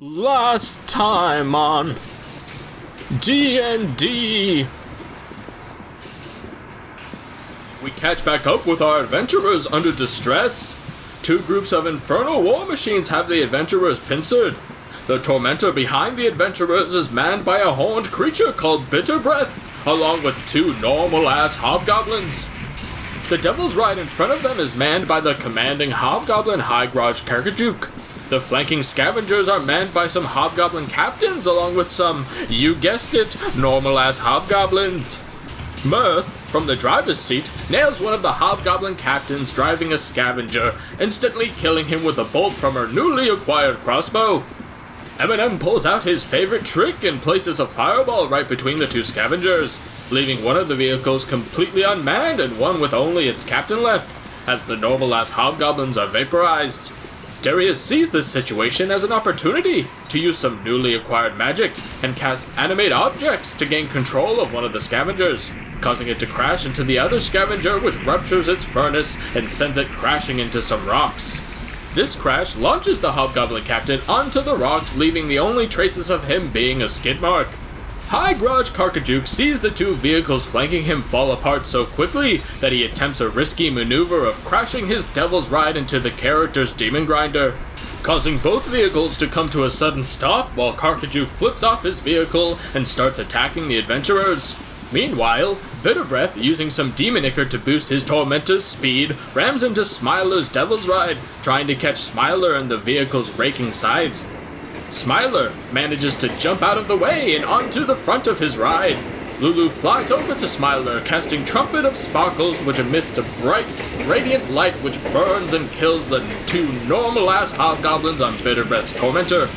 Last time on D&D. We catch back up with our adventurers under distress. Two groups of infernal war machines have the adventurers pincered. The tormentor behind the adventurers is manned by a horned creature called Bitter Breath, along with two normal-ass hobgoblins. The Devil's Ride in front of them is manned by the commanding hobgoblin High Garage Karkajuk. The flanking scavengers are manned by some hobgoblin captains along with some, you guessed it, normal-ass hobgoblins. Mirth, from the driver's seat, nails one of the hobgoblin captains driving a scavenger, instantly killing him with a bolt from her newly acquired crossbow. Eminem pulls out his favorite trick and places a fireball right between the two scavengers, leaving one of the vehicles completely unmanned and one with only its captain left, as the normal-ass hobgoblins are vaporized. Darius sees this situation as an opportunity to use some newly acquired magic and cast Animate Objects to gain control of one of the scavengers, causing it to crash into the other scavenger, which ruptures its furnace and sends it crashing into some rocks. This crash launches the hobgoblin captain onto the rocks, leaving the only traces of him being a skid mark. High Garage Karkajuk sees the two vehicles flanking him fall apart so quickly that he attempts a risky maneuver of crashing his Devil's Ride into the character's Demon Grinder, causing both vehicles to come to a sudden stop while Karkajuk flips off his vehicle and starts attacking the adventurers. Meanwhile, Bitter Breath, using some Demon Ichor to boost his Tormentor's speed, rams into Smiler's Devil's Ride, trying to catch Smiler and the vehicle's raking sides. Smiler manages to jump out of the way and onto the front of his ride. Lulu flies over to Smiler, casting Trumpet of Sparkles, which emits a bright, radiant light which burns and kills the two normal-ass hobgoblins on Bitter Breath's Tormentor.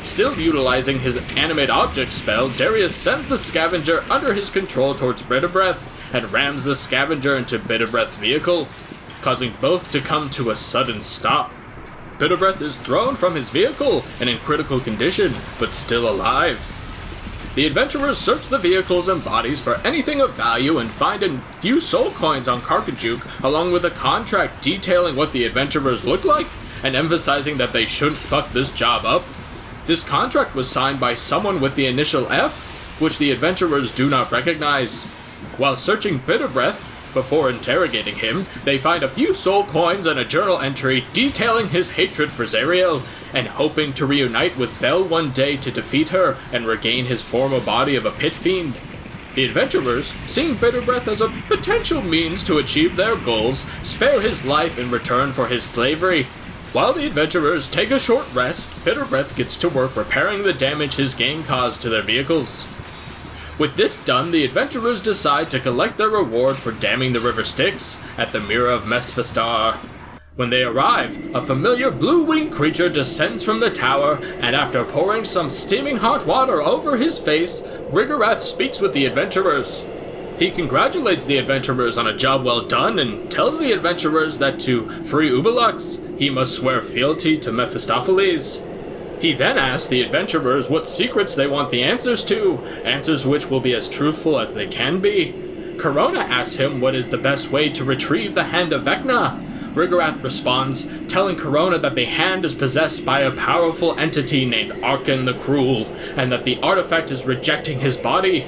Still utilizing his Animate Object spell, Darius sends the scavenger under his control towards Bitter Breath and rams the scavenger into Bitter Breath's vehicle, causing both to come to a sudden stop. Bitter Breath is thrown from his vehicle and in critical condition, but still alive. The adventurers search the vehicles and bodies for anything of value and find a few soul coins on Karkajuk, along with a contract detailing what the adventurers look like and emphasizing that they shouldn't fuck this job up. This contract was signed by someone with the initial F, which the adventurers do not recognize. While searching Bitter Breath, before interrogating him, they find a few soul coins and a journal entry detailing his hatred for Zariel, and hoping to reunite with Belle one day to defeat her and regain his former body of a pit fiend. The adventurers, seeing Bitter Breath as a potential means to achieve their goals, spare his life in return for his slavery. While the adventurers take a short rest, Bitter Breath gets to work repairing the damage his gang caused to their vehicles. With this done, the adventurers decide to collect their reward for damming the river Styx at the Mirror of Mesphestar. When they arrive, a familiar blue-winged creature descends from the tower, and after pouring some steaming hot water over his face, Rigorath speaks with the adventurers. He congratulates the adventurers on a job well done and tells the adventurers that to free Ubelux, he must swear fealty to Mephistopheles. He then asks the adventurers what secrets they want the answers to, answers which will be as truthful as they can be. Corona asks him what is the best way to retrieve the Hand of Vecna. Rigorath responds, telling Corona that the hand is possessed by a powerful entity named Arkan the Cruel, and that the artifact is rejecting his body.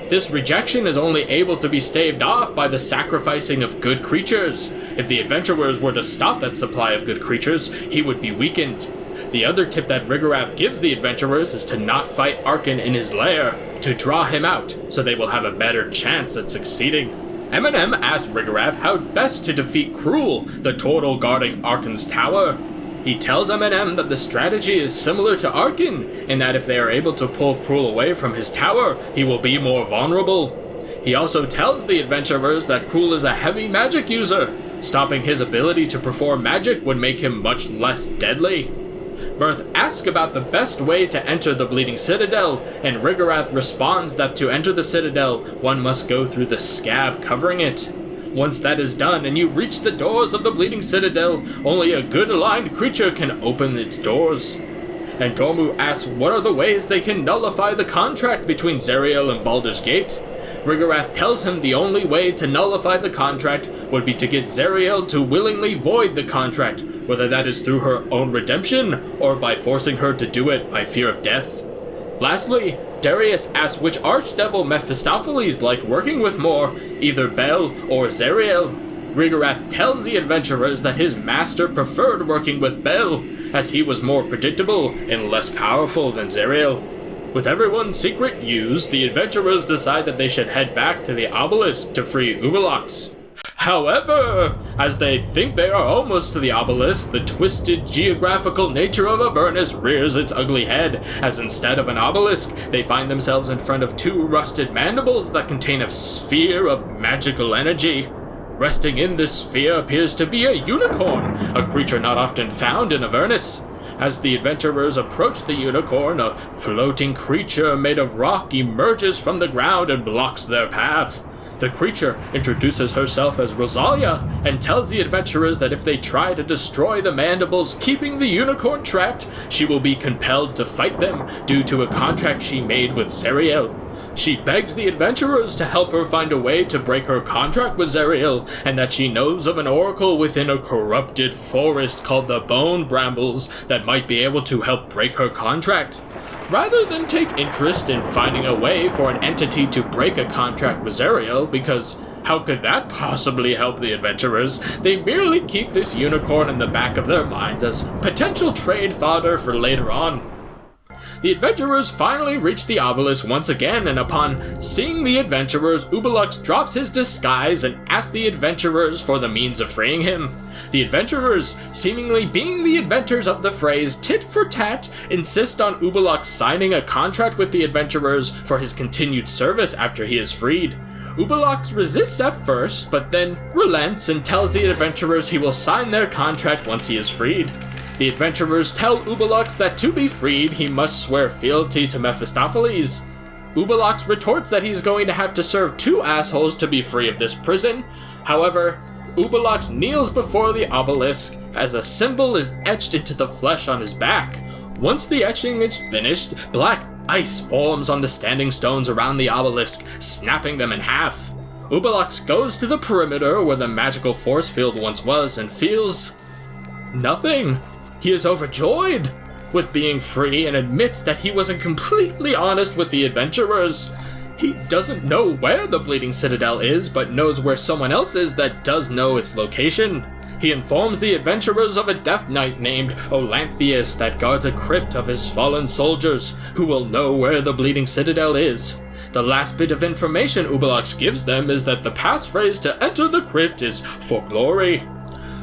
This rejection is only able to be staved off by the sacrificing of good creatures. If the adventurers were to stop that supply of good creatures, he would be weakened. The other tip that Rigorath gives the adventurers is to not fight Arkan in his lair, to draw him out, so they will have a better chance at succeeding. Eminem asks Rigorath how best to defeat Cruel, the turtle guarding Arkan's tower. He tells Eminem that the strategy is similar to Arkan, in that if they are able to pull Cruel away from his tower, he will be more vulnerable. He also tells the adventurers that Cruel is a heavy magic user. Stopping his ability to perform magic would make him much less deadly. Mirth asks about the best way to enter the Bleeding Citadel, and Rigorath responds that to enter the Citadel, one must go through the scab covering it. Once that is done and you reach the doors of the Bleeding Citadel, only a good aligned creature can open its doors. And Dormu asks what are the ways they can nullify the contract between Zariel and Baldur's Gate. Rigorath tells him the only way to nullify the contract would be to get Zariel to willingly void the contract, whether that is through her own redemption or by forcing her to do it by fear of death. Lastly, Darius asks which archdevil Mephistopheles liked working with more, either Bel or Zariel. Rigorath tells the adventurers that his master preferred working with Bel, as he was more predictable and less powerful than Zariel. With everyone's secret used, the adventurers decide that they should head back to the obelisk to free Ubalox. However, as they think they are almost to the obelisk, the twisted geographical nature of Avernus rears its ugly head, as instead of an obelisk, they find themselves in front of two rusted mandibles that contain a sphere of magical energy. Resting in this sphere appears to be a unicorn, a creature not often found in Avernus. As the adventurers approach the unicorn, a floating creature made of rock emerges from the ground and blocks their path. The creature introduces herself as Rosalia and tells the adventurers that if they try to destroy the mandibles keeping the unicorn trapped, she will be compelled to fight them due to a contract she made with Zariel. She begs the adventurers to help her find a way to break her contract with Zariel, and that she knows of an oracle within a corrupted forest called the Bone Brambles that might be able to help break her contract. Rather than take interest in finding a way for an entity to break a contract with Zariel, because how could that possibly help the adventurers, they merely keep this unicorn in the back of their minds as potential trade fodder for later on. The adventurers finally reach the obelisk once again, and upon seeing the adventurers, Ubalox drops his disguise and asks the adventurers for the means of freeing him. The adventurers, seemingly being the inventors of the phrase tit for tat, insist on Ubalox signing a contract with the adventurers for his continued service after he is freed. Ubalox resists at first, but then relents and tells the adventurers he will sign their contract once he is freed. The adventurers tell Ubalox that to be freed, he must swear fealty to Mephistopheles. Ubalox retorts that he's going to have to serve two assholes to be free of this prison. However, Ubalox kneels before the obelisk as a symbol is etched into the flesh on his back. Once the etching is finished, black ice forms on the standing stones around the obelisk, snapping them in half. Ubalox goes to the perimeter where the magical force field once was and feels nothing. He is overjoyed with being free and admits that he wasn't completely honest with the adventurers. He doesn't know where the Bleeding Citadel is, but knows where someone else is that does know its location. He informs the adventurers of a Death Knight named Olanthius that guards a crypt of his fallen soldiers, who will know where the Bleeding Citadel is. The last bit of information Ubalox gives them is that the passphrase to enter the crypt is "for glory."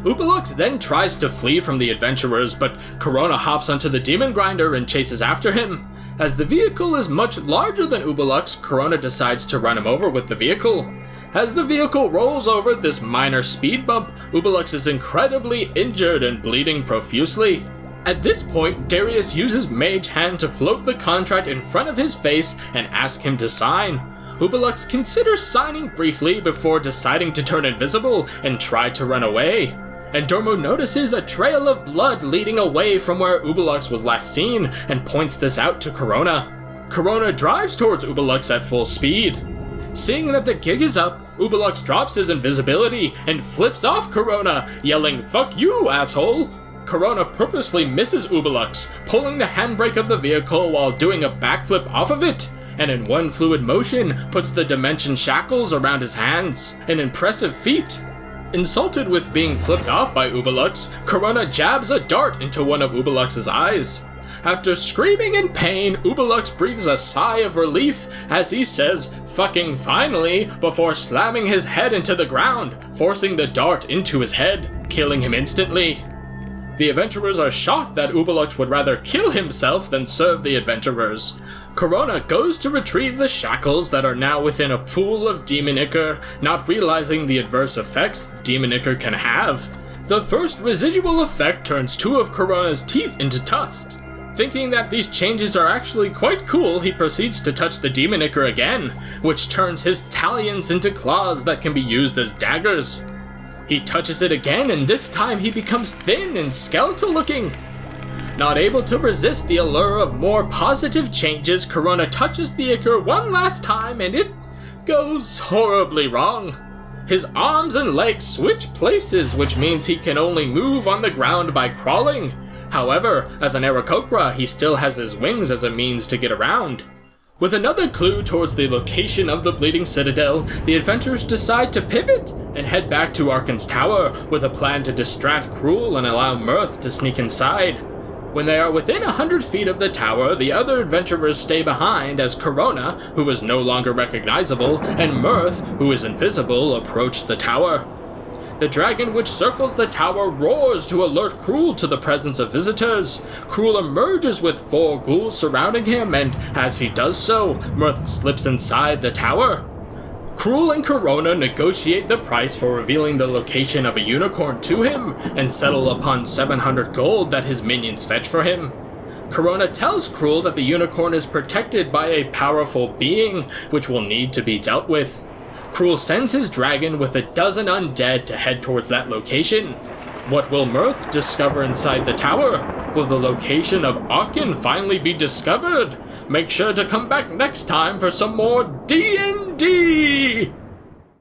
Ubalox then tries to flee from the adventurers, but Corona hops onto the demon grinder and chases after him. As the vehicle is much larger than Ubalox, Corona decides to run him over with the vehicle. As the vehicle rolls over this minor speed bump, Ubalox is incredibly injured and bleeding profusely. At this point, Darius uses Mage Hand to float the contract in front of his face and ask him to sign. Ubalox considers signing briefly before deciding to turn invisible and try to run away. And Dormo notices a trail of blood leading away from where Ubalox was last seen and points this out to Corona. Corona drives towards Ubalox at full speed. Seeing that the gig is up, Ubalox drops his invisibility and flips off Corona, yelling, "Fuck you, asshole!" Corona purposely misses Ubalox, pulling the handbrake of the vehicle while doing a backflip off of it, and in one fluid motion puts the dimension shackles around his hands. An impressive feat. Insulted with being flipped off by Ubalox, Corona jabs a dart into one of Ubalox's eyes. After screaming in pain, Ubalox breathes a sigh of relief as he says, "Fucking finally," before slamming his head into the ground, forcing the dart into his head, killing him instantly. The adventurers are shocked that Ubalox would rather kill himself than serve the adventurers. Corona goes to retrieve the shackles that are now within a pool of demon ichor, not realizing the adverse effects demon ichor can have. The first residual effect turns two of Corona's teeth into tusks. Thinking that these changes are actually quite cool, he proceeds to touch the demon ichor again, which turns his talons into claws that can be used as daggers. He touches it again, and this time he becomes thin and skeletal looking. Not able to resist the allure of more positive changes, Corona touches the ichor one last time and it goes horribly wrong. His arms and legs switch places, which means he can only move on the ground by crawling. However, as an Aarakocra, he still has his wings as a means to get around. With another clue towards the location of the Bleeding Citadel, the adventurers decide to pivot and head back to Arkan's tower with a plan to distract Cruel and allow Mirth to sneak inside. When they are within 100 feet of the tower, the other adventurers stay behind as Corona, who is no longer recognizable, and Mirth, who is invisible, approach the tower. The dragon which circles the tower roars to alert Cruel to the presence of visitors. Cruel emerges with 4 ghouls surrounding him, and as he does so, Mirth slips inside the tower. Cruel and Corona negotiate the price for revealing the location of a unicorn to him, and settle upon 700 gold that his minions fetch for him. Corona tells Cruel that the unicorn is protected by a powerful being, which will need to be dealt with. Cruel sends his dragon with 12 undead to head towards that location. What will Mirth discover inside the tower? Will the location of Arkan finally be discovered? Make sure to come back next time for some more D&D!